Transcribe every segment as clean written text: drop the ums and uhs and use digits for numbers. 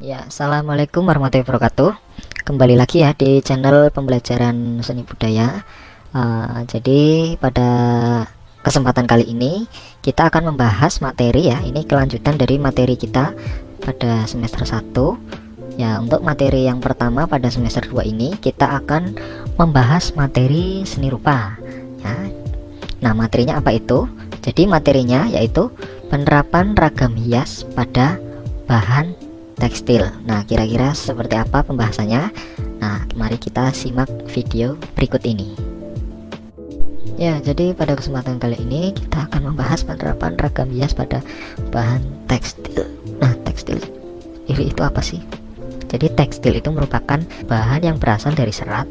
Ya, assalamualaikum warahmatullahi wabarakatuh. Kembali lagi ya di channel pembelajaran seni budaya. Jadi pada kesempatan kali ini kita akan membahas materi ya. Ini kelanjutan dari materi kita pada semester 1. Ya, untuk materi yang pertama pada semester 2 ini kita akan membahas materi seni rupa. Ya. Nah, materinya apa itu? Jadi materinya yaitu penerapan ragam hias pada bahan tekstil. Nah, kira-kira seperti apa pembahasannya? Nah, mari kita simak video berikut ini. Ya, jadi pada kesempatan kali ini kita akan membahas penerapan ragam hias pada bahan tekstil. Nah, tekstil itu apa sih? Jadi tekstil itu merupakan bahan yang berasal dari serat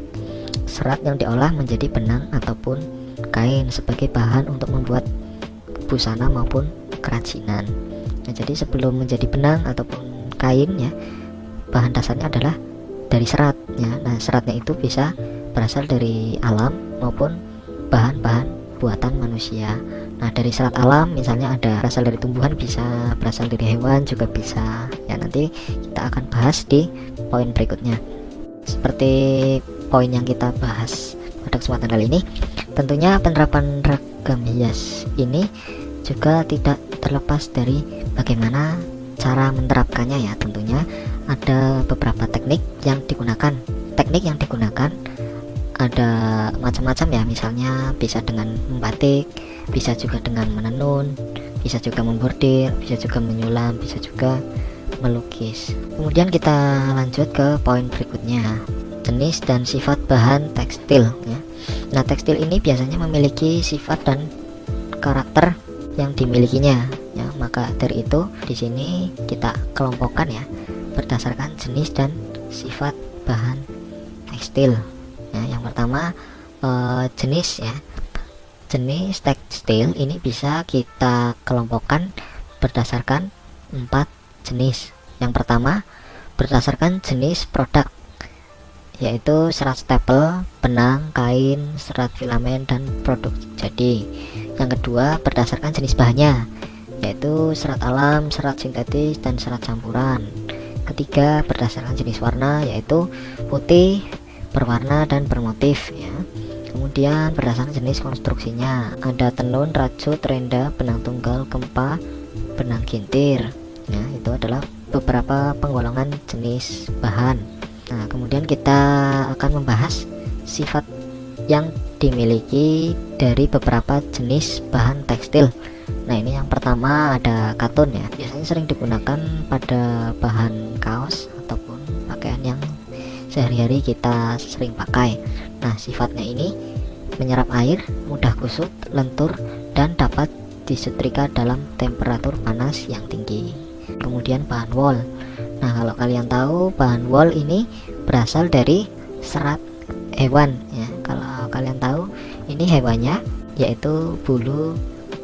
yang diolah menjadi benang ataupun kain sebagai bahan untuk membuat busana maupun kerajinan. Nah, jadi sebelum menjadi benang ataupun kain ya, bahan dasarnya adalah dari serat ya. Nah, seratnya itu bisa berasal dari alam maupun bahan-bahan buatan manusia. Nah, dari serat alam misalnya ada berasal dari tumbuhan, bisa berasal dari hewan juga bisa ya. Nanti kita akan bahas di poin berikutnya. Seperti poin yang kita bahas pada kesempatan kali ini, tentunya penerapan ragam hias ini juga tidak terlepas dari bagaimana cara menerapkannya ya. Tentunya ada beberapa teknik yang digunakan. Teknik yang digunakan ada macam-macam ya, misalnya bisa dengan membatik, bisa juga dengan menenun, bisa juga membordir, bisa juga menyulam, bisa juga melukis. Kemudian kita lanjut ke poin berikutnya, jenis dan sifat bahan tekstil ya. Nah, tekstil ini biasanya memiliki sifat dan karakter yang dimilikinya ya. Maka dari itu di sini kita kelompokkan ya berdasarkan jenis dan sifat bahan tekstil ya. Yang pertama jenis ya. Jenis tekstil ini bisa kita kelompokkan berdasarkan 4 jenis. Yang pertama berdasarkan jenis produk, yaitu serat staple, benang, kain, serat filamen, dan produk jadi. Yang kedua berdasarkan jenis bahannya, yaitu serat alam, serat sintetis, dan serat campuran. Ketiga berdasarkan jenis warna, yaitu putih, berwarna, dan bermotif ya. Kemudian berdasarkan jenis konstruksinya, ada tenun, rajut, renda, benang tunggal, kempa, benang gintir ya. Itu adalah beberapa penggolongan jenis bahan. Nah, kemudian kita akan membahas sifat yang dimiliki dari beberapa jenis bahan tekstil. Nah, ini yang pertama ada katun ya. Biasanya sering digunakan pada bahan kaos ataupun pakaian yang sehari-hari kita sering pakai. Nah, sifatnya ini menyerap air, mudah kusut, lentur, dan dapat disetrika dalam temperatur panas yang tinggi. Kemudian bahan wol. Nah, kalau kalian tahu, bahan wol ini berasal dari serat hewan ya. Kalau kalian tahu, ini hewannya yaitu bulu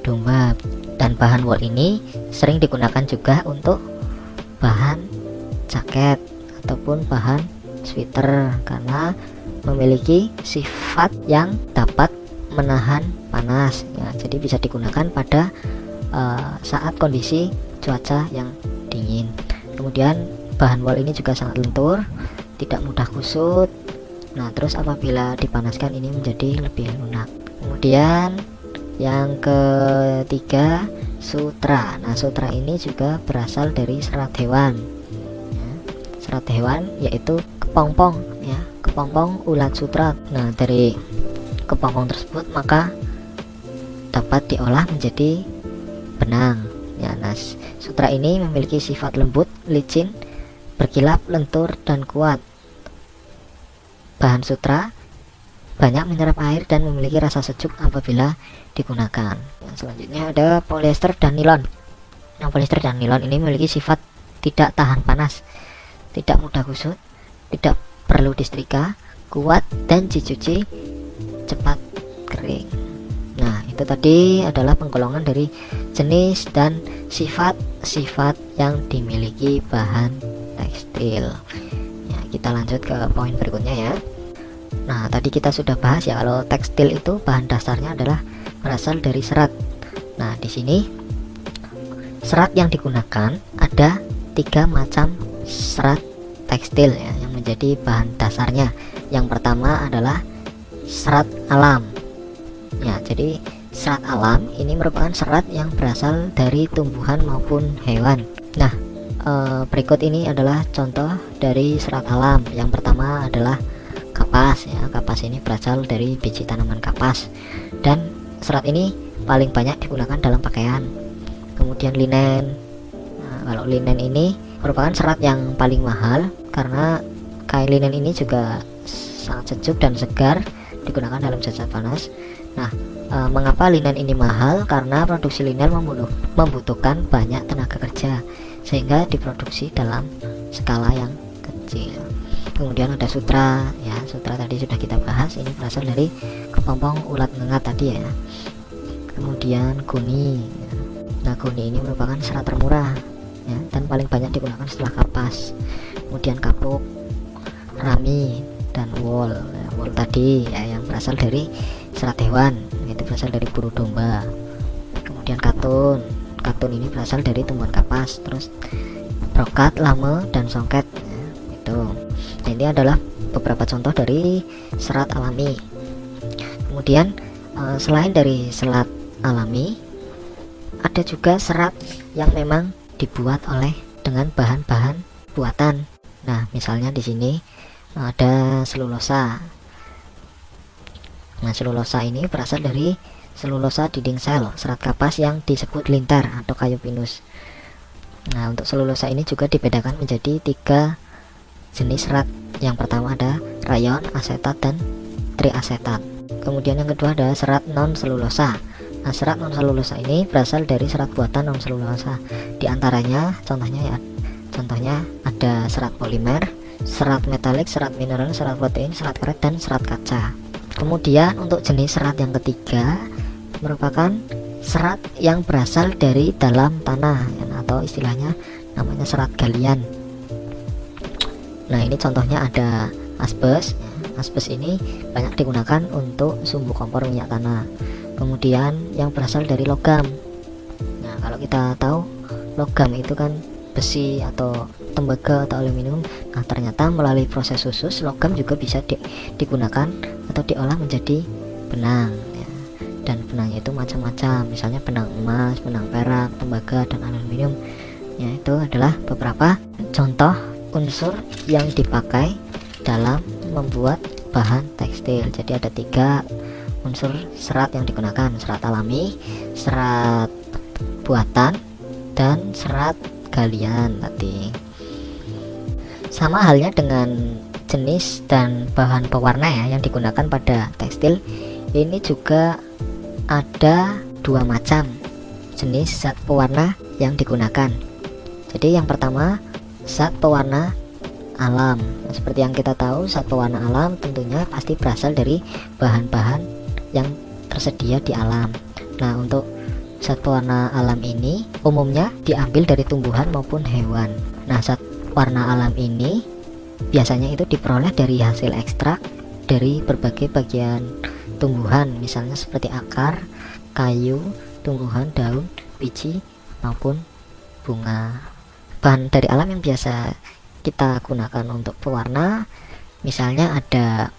domba. Dan bahan wol ini sering digunakan juga untuk bahan jaket ataupun bahan sweater karena memiliki sifat yang dapat menahan panas ya. Jadi bisa digunakan pada saat kondisi cuaca yang dingin. Kemudian bahan wol ini juga sangat lentur, tidak mudah kusut. Nah, terus apabila dipanaskan ini menjadi lebih lunak. Kemudian yang ketiga sutra. Nah, sutra ini juga berasal dari serat hewan ya. Serat hewan yaitu kepompong ya, kepompong ulat sutra. Nah, dari kepompong tersebut maka dapat diolah menjadi benang ya. Nah, sutra ini memiliki sifat lembut, licin, berkilap, lentur, dan kuat. Bahan sutra banyak menyerap air dan memiliki rasa sejuk apabila digunakan. Yang selanjutnya ada polyester dan nilon. Nah, polyester dan nilon ini memiliki sifat tidak tahan panas, tidak mudah kusut, tidak perlu disetrika, kuat, dan dicuci cepat kering. Nah, itu tadi adalah penggolongan dari jenis dan sifat-sifat yang dimiliki bahan tekstil ya. Kita lanjut ke poin berikutnya ya. Nah, tadi kita sudah bahas ya kalau tekstil itu bahan dasarnya adalah berasal dari serat. Nah, di sini serat yang digunakan ada 3 macam serat tekstil ya, yang menjadi bahan dasarnya. Yang pertama adalah serat alam ya. Jadi serat alam ini merupakan serat yang berasal dari tumbuhan maupun hewan. Nah, berikut ini adalah contoh dari serat alam. Yang pertama adalah kapas ya. Kapas ini berasal dari biji tanaman kapas, dan serat ini paling banyak digunakan dalam pakaian. Kemudian linen. Nah, kalau linen ini merupakan serat yang paling mahal karena kain linen ini juga sangat sejuk dan segar, digunakan dalam cuaca panas. Nah, mengapa linen ini mahal? Karena produksi linen membutuhkan banyak tenaga kerja, sehingga diproduksi dalam skala yang kecil. Kemudian ada sutra ya. Sutra tadi sudah kita bahas, ini berasal dari kepompong ulat ngengat tadi ya. Kemudian goni. Nah, goni ini merupakan serat termurah ya, dan paling banyak digunakan setelah kapas. Kemudian kapuk, rami, dan wol. Nah, wol tadi ya, yang berasal dari serat hewan, itu berasal dari buru domba. Kemudian katun. Katun ini berasal dari tumbuhan kapas. Terus brokat, lame, dan songket ya, itu. Nah, ini adalah beberapa contoh dari serat alami. Kemudian selain dari serat alami, ada juga serat yang memang dibuat dengan bahan-bahan buatan. Nah, misalnya di sini ada selulosa. Nah, selulosa ini berasal dari selulosa dinding sel serat kapas yang disebut lintar atau kayu pinus. Nah, untuk selulosa ini juga dibedakan menjadi 3 jenis serat. Yang pertama ada rayon, asetat, dan triasetat. Kemudian yang kedua ada serat non selulosa. Nah, serat non selulosa ini berasal dari serat buatan non selulosa. Di antaranya contohnya ada serat polimer, serat metalik, serat mineral, serat protein, serat karet, dan serat kaca. Kemudian untuk jenis serat yang ketiga merupakan serat yang berasal dari dalam tanah ya, atau istilahnya namanya serat galian. Nah, ini contohnya ada asbes. Asbes ini banyak digunakan untuk sumbu kompor minyak tanah. Kemudian yang berasal dari logam. Nah, kalau kita tahu logam itu kan besi atau tembaga atau aluminium. Nah, ternyata melalui proses khusus logam juga bisa digunakan atau diolah menjadi benang ya. Dan benangnya itu macam-macam, misalnya benang emas, benang perak, tembaga, dan aluminium ya. Itu adalah beberapa contoh unsur yang dipakai dalam membuat bahan tekstil. Jadi ada 3 unsur serat yang digunakan: serat alami, serat buatan, dan serat galian tadi. Sama halnya dengan jenis dan bahan pewarna ya yang digunakan pada tekstil. Ini juga ada 2 macam jenis zat pewarna yang digunakan. Jadi yang pertama zat pewarna alam. Nah, seperti yang kita tahu, zat pewarna alam tentunya pasti berasal dari bahan-bahan yang tersedia di alam. Nah, untuk zat pewarna alam ini umumnya diambil dari tumbuhan maupun hewan. Nah, zat warna alam ini biasanya itu diperoleh dari hasil ekstrak dari berbagai bagian tumbuhan, misalnya seperti akar, kayu, tumbuhan, daun, biji, maupun bunga. Bahan dari alam yang biasa kita gunakan untuk pewarna misalnya ada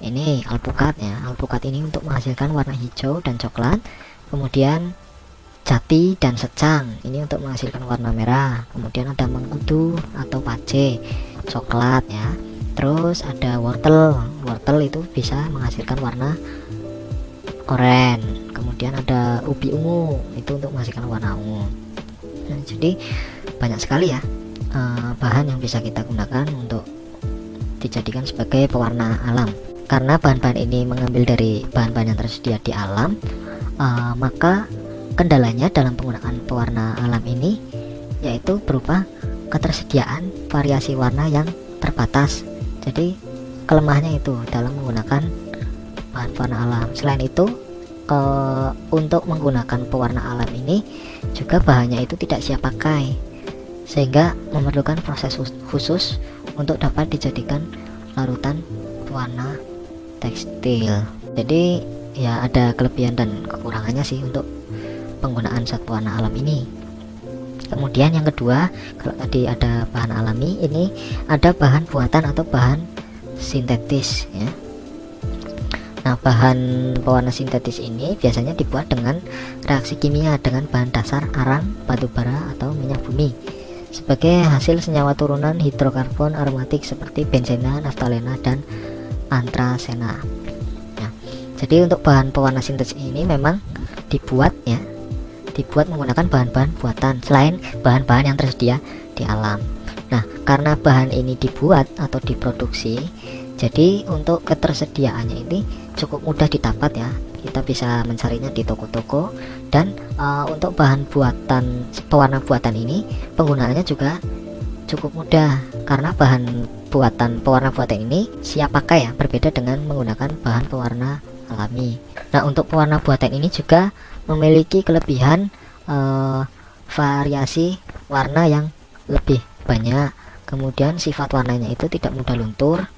ini alpukat ya. Alpukat ini untuk menghasilkan warna hijau dan coklat. Kemudian jati dan secang ini untuk menghasilkan warna merah. Kemudian ada mengkudu atau pace coklat ya. Terus ada wortel. Wortel itu bisa menghasilkan warna oranye. Kemudian ada ubi ungu, itu untuk menghasilkan warna ungu. Nah, jadi banyak sekali ya bahan yang bisa kita gunakan untuk dijadikan sebagai pewarna alam. Karena bahan-bahan ini mengambil dari bahan-bahan yang tersedia di alam, maka kendalanya dalam penggunaan pewarna alam ini yaitu berupa ketersediaan variasi warna yang terbatas. Jadi kelemahannya itu dalam menggunakan bahan pewarna alam. Selain itu, untuk menggunakan pewarna alam ini juga bahannya itu tidak siap pakai, sehingga memerlukan proses khusus untuk dapat dijadikan larutan pewarna tekstil. Jadi ya ada kelebihan dan kekurangannya sih untuk penggunaan zat pewarna alam ini. Kemudian yang kedua, kalau tadi ada bahan alami, ini ada bahan buatan atau bahan sintetis ya. Nah, bahan pewarna sintetis ini biasanya dibuat dengan reaksi kimia dengan bahan dasar arang, batu bara, atau minyak bumi sebagai hasil senyawa turunan hidrokarbon aromatik seperti benzena, naftalena, dan antrasena. Nah, jadi untuk bahan pewarna sintetis ini memang dibuat menggunakan bahan-bahan buatan selain bahan-bahan yang tersedia di alam. Nah, karena bahan ini dibuat atau diproduksi, jadi untuk ketersediaannya ini cukup mudah didapat ya. Kita bisa mencarinya di toko-toko, dan untuk bahan buatan pewarna buatan ini penggunaannya juga cukup mudah karena bahan buatan pewarna buatan ini siap pakai ya, berbeda dengan menggunakan bahan pewarna alami. Nah, untuk pewarna buatan ini juga memiliki kelebihan variasi warna yang lebih banyak. Kemudian sifat warnanya itu tidak mudah luntur,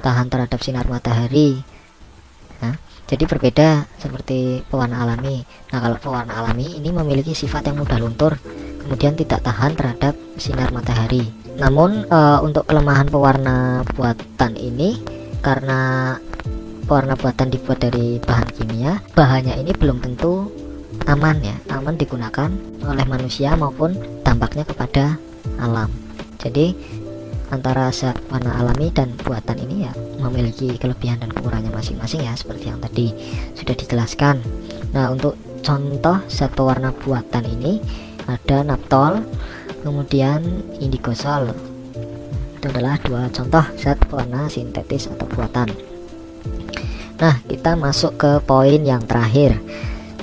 tahan terhadap sinar matahari. Nah, jadi berbeda seperti pewarna alami. Nah, kalau pewarna alami ini memiliki sifat yang mudah luntur, kemudian tidak tahan terhadap sinar matahari. Namun untuk kelemahan pewarna buatan ini, karena pewarna buatan dibuat dari bahan kimia, bahannya ini belum tentu aman ya, aman digunakan oleh manusia maupun dampaknya kepada alam. Jadi antara zat warna alami dan buatan ini ya memiliki kelebihan dan kekurangannya masing-masing ya, seperti yang tadi sudah dijelaskan. Nah, untuk contoh zat pewarna buatan ini ada naptol, kemudian indigosol. Itu adalah dua contoh zat pewarna sintetis atau buatan. Nah, kita masuk ke poin yang terakhir.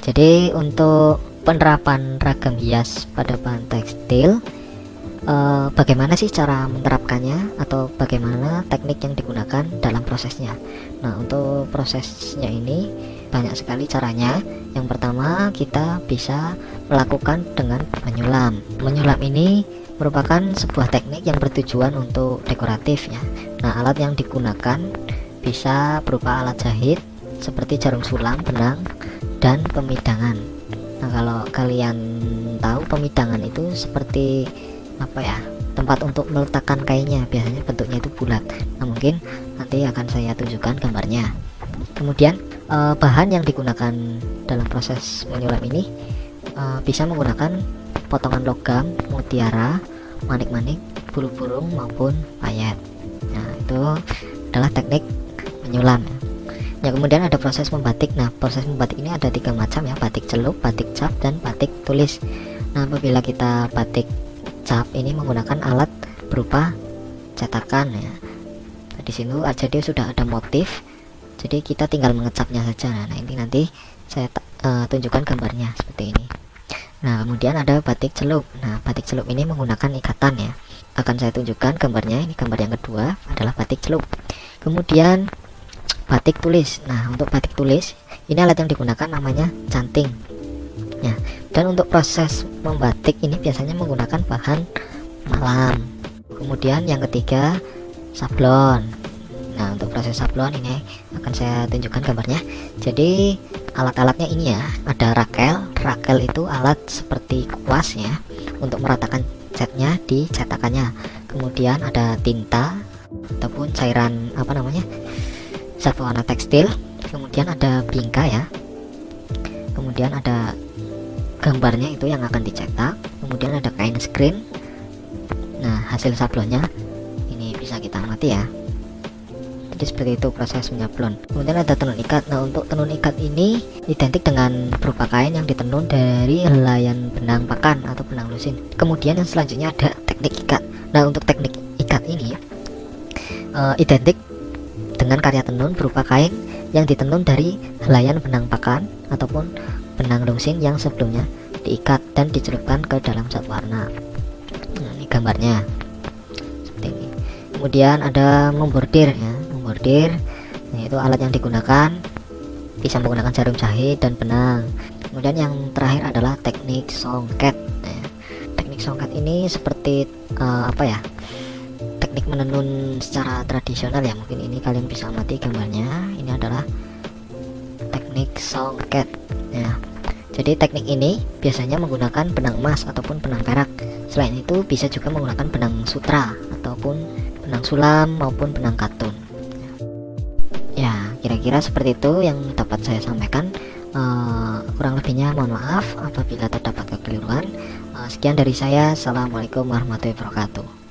Jadi untuk penerapan ragam hias pada bahan tekstil, bagaimana sih cara menerapkannya atau bagaimana teknik yang digunakan dalam prosesnya. Nah, untuk prosesnya ini banyak sekali caranya. Yang pertama, kita bisa melakukan dengan menyulam. Menyulam ini merupakan sebuah teknik yang bertujuan untuk dekoratif ya. Nah, alat yang digunakan bisa berupa alat jahit seperti jarum sulam, benang, dan pemidangan. Nah, kalau kalian tahu, pemidangan itu seperti apa ya, tempat untuk meletakkan kainnya, biasanya bentuknya itu bulat. Nah, mungkin nanti akan saya tunjukkan gambarnya. Kemudian bahan yang digunakan dalam proses menyulam ini bisa menggunakan potongan logam, mutiara, manik-manik, bulu burung maupun payet. Nah, itu adalah teknik menyulam. Ya, kemudian ada proses membatik. Nah, proses membatik ini ada 3 macam ya: batik celup, batik cap, dan batik tulis. Nah, apabila kita batik cap ini menggunakan alat berupa cetakan ya. Di sini jadi sudah ada motif, jadi kita tinggal mengecapnya saja. Nah, ini nanti saya tunjukkan gambarnya seperti ini. Nah, kemudian ada batik celup. Nah, batik celup ini menggunakan ikatan ya. Akan saya tunjukkan gambarnya. Ini gambar yang kedua adalah batik celup. Kemudian batik tulis. Nah, untuk batik tulis ini alat yang digunakan namanya canting ya. Dan untuk proses membatik ini biasanya menggunakan bahan malam. Kemudian yang ketiga, sablon. Nah, untuk proses sablon ini akan saya tunjukkan gambarnya. Jadi alat-alatnya ini ya, ada rakel. Rakel itu alat seperti kuas ya, untuk meratakan catnya di cetakannya. Kemudian ada tinta ataupun cairan apa namanya, zat pewarna tekstil. Kemudian ada bingka ya. Kemudian ada gambarnya itu yang akan dicetak. Kemudian ada kain screen. Nah, hasil sablonnya ini bisa kita amati ya. Jadi seperti itu proses menyablon. Kemudian ada tenun ikat. Nah, untuk tenun ikat ini identik dengan berupa kain yang ditenun dari helaian benang pakan atau benang lusin. Kemudian yang selanjutnya ada teknik ikat. Nah, untuk teknik ikat ini identik dengan karya tenun berupa kain yang ditenun dari helaian benang pakan ataupun benang lusin yang sebelumnya diikat dan dicelupkan ke dalam zat warna. Nah, ini gambarnya seperti ini. Kemudian ada membordir ya. Membordir, nah, itu alat yang digunakan, bisa menggunakan jarum jahit dan benang. Kemudian yang terakhir adalah teknik songket. Nah, teknik songket ini seperti apa ya, teknik menenun secara tradisional ya. Mungkin ini kalian bisa amati gambarnya. Ini adalah teknik songket ya. Jadi teknik ini biasanya menggunakan benang emas ataupun benang perak. Selain itu bisa juga menggunakan benang sutra ataupun benang sulam maupun benang katun. Ya, kira-kira seperti itu yang dapat saya sampaikan. Kurang lebihnya mohon maaf apabila terdapat kekeliruan. Sekian dari saya. Assalamualaikum warahmatullahi wabarakatuh.